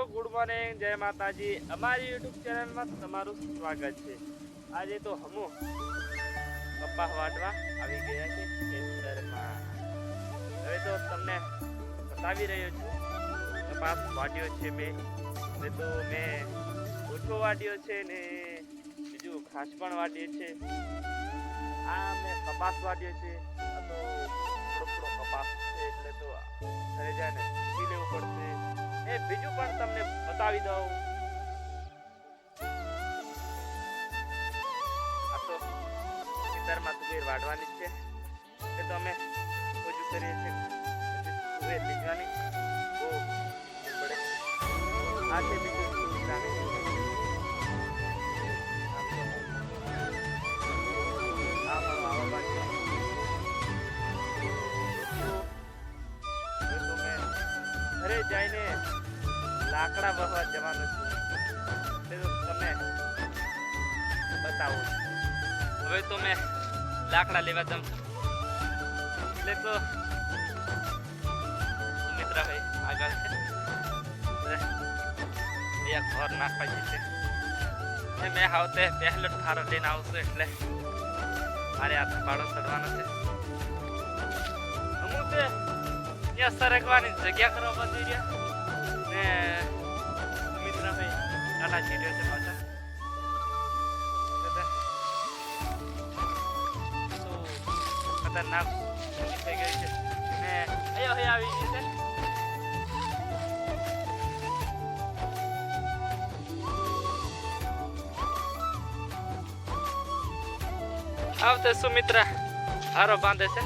Good morning, જય માતાજી. અમારી યુટ્યુબ ચેનલમાં તમારું સ્વાગત છે. આજે તો હમો કપાસ વાટવા આવી ગયા છે ખેતરમાં. હવે તો તમને બતાવી રહ્યો છું કપાસ વાટ્યો છે મેં. હવે તો મેં ઓછો વાટ્યો છે ને બીજું ઘાસ પણ વાટ્યો છે. આ મેં કપાસ વાટ્યો છે. આ તો થોડો કપાસ છે એટલે તો ઘરે જાય ને પી લેવું પડશે. એ બીજું પણ તમને બતાવી દઉં. આ તો ખેતરમાં તુવેર વાઢવાની છે. એ તો અમે ઓછું કરીએ છીએ. તુવેર લીધવાની બહુ પડે. આ છે બીજું ઘરે જઈને લાકડા વહવા જવાનું છે. તમે બતાવો. હવે તો મેં લાકડા લેવા જાઉં છું. એટલે તો સુમિત્રાભાઈ આગળ છે. અહીંયા ઘર નાખવા છે. મેં આવતે પહેલો ઠારો લઈને આવશું એટલે મારે આ પાડો ચડવાનો છે. અમુક ત્યાં સરકવાની જગ્યા કરવા બધી રહ્યા ને સુમિત્રાભાઈ નાના ચીડ્યો છે પાછા. તો ખતરનાક થઈ ગઈ છે ને અહીંયા આવી ગઈ છે. આવતે સુમિત્રા હારો બાંધે છે.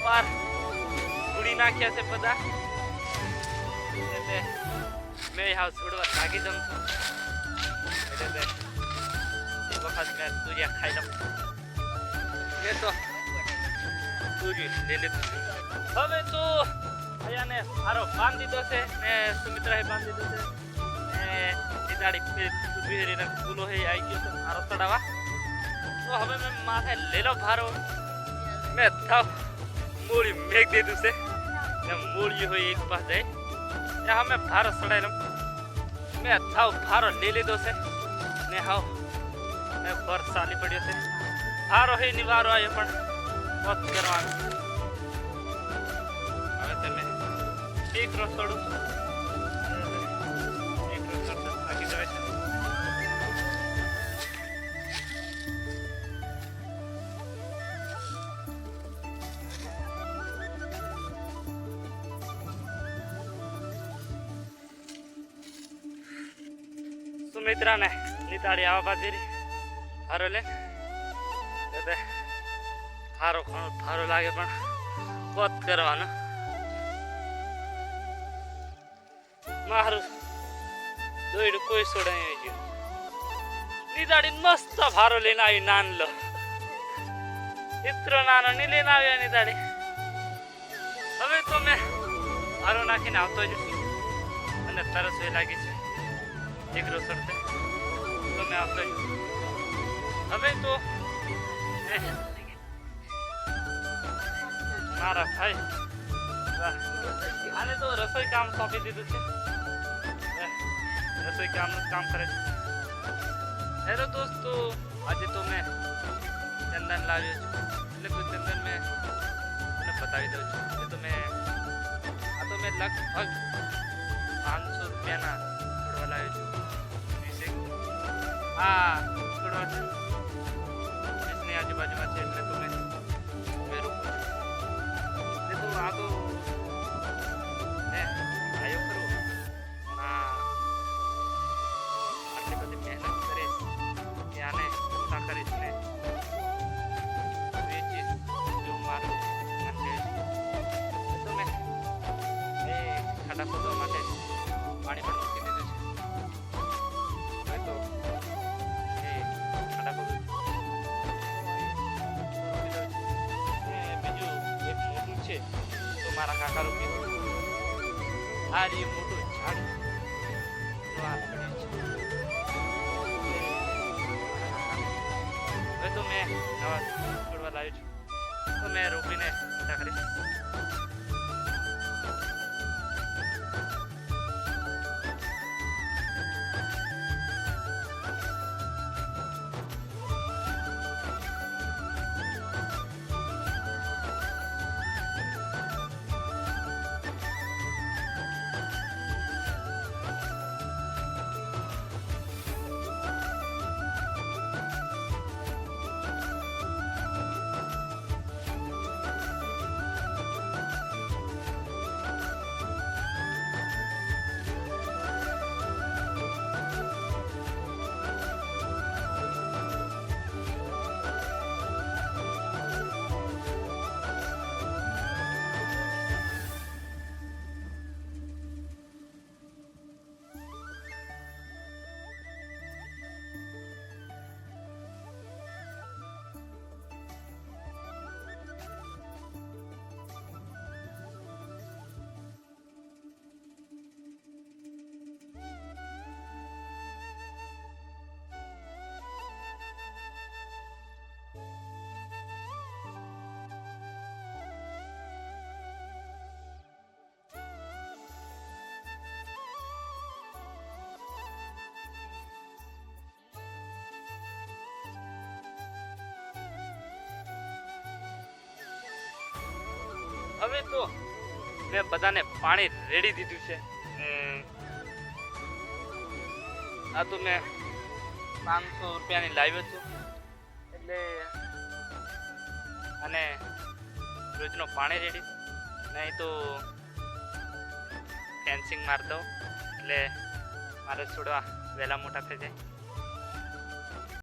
પાર ઉડી નાખ્યા છે બધા. એટલે મેં હાવ છોડવા લાગી દઉં છું. એટલે એક વખત મેં તુરિયા ખાઈ લઉં. મેં તો તુરિયું લઈ લીધું. હવે તો અહીંયાને હારો બાંધી દીધો છે ને સુમિત્રાએ બાંધી દીધો છે ને દીદાડી સુધીરીને ફૂલો હે આવી ગયો છે મારો ચડાવવા. તો હવે મેં માથે લઈ લો ભારો. મેં થાવ મૂળી મેઘ દીધું છે ને મૂળી હોય એક પાસે જાય ત્યાં અમે ભારો ચડાવી લઉં. મેં થાવ ભારો લઈ લીધો છે ને હાવ મેં ઘર ચાલી પડ્યો છે. ભારો હે નિવારો આવ્યો પણ વધ કરવાનું. હવે તમે એક રોજ ચડું એક રોજ ચડતા થાકી જવાય છે. સુમિત્રા ને નીતાળી આવા બાજરી હારો લે હારો ઘણો ભારો લાગે પણ વધ કરવાનો. મારું દોયડું કોઈ છોડાઈ ગયું. નીતાળી મસ્ત ભારો લઈને આવી. નાનલો એટલો નાનો નહીં લઈને આવ્યા નીતાળી. હવે તો મેં ભારો નાખીને આવતો જ છું અને તરસ એ લાગી છે એક રોસડતે તો મેં આવતો જ. હવે તો મારા ભાઈ આને તો રસોઈ કામ સોંપી દીધું છે. રસોઈ કામનું કામ કરે છે. હેલો દોસ્તો, આજે તો મેં ચંદન લાવ્યો છું. એટલે કોઈ ચંદન મેં મને બતાવી દઉં છું. એ તો મેં લગભગ 500 રૂપિયાના છોડવા લાવ્યો છું. હા છોડવા છે દેશની આજુબાજુમાં છે એટલે તો મેં ઉમેરું. એ તો આ તો આવ્યો ખરું. હા આટલી બધી મહેનત કરીશ ત્યાંને મોટા કરીશ ને વેચીશ જો મારું મન છે. તો મેં એ ખાડા ખોદવા માટે પાણી પણ મૂકી દીધું છે. હવે તો એ ખાડા ખોદું બીજું એક મોટું છે તો મારા કાકા રૂપિયા આ જે મોટું ઝાડ પડ્યું છે નવા છોડવા લાવ્યો છું તો મેં રોપીને મોટા કરીશ. હવે તો મેં બધાને પાણી રેડી દીધું છે. આ તો મેં 500 રૂપિયાની લાવ્યો છું એટલે અને રોજનો પાણી રેડી નહીં તો ફેન્સિંગ મારી દઉં એટલે મારે છોડવા વહેલા મોટા થઈ જાય.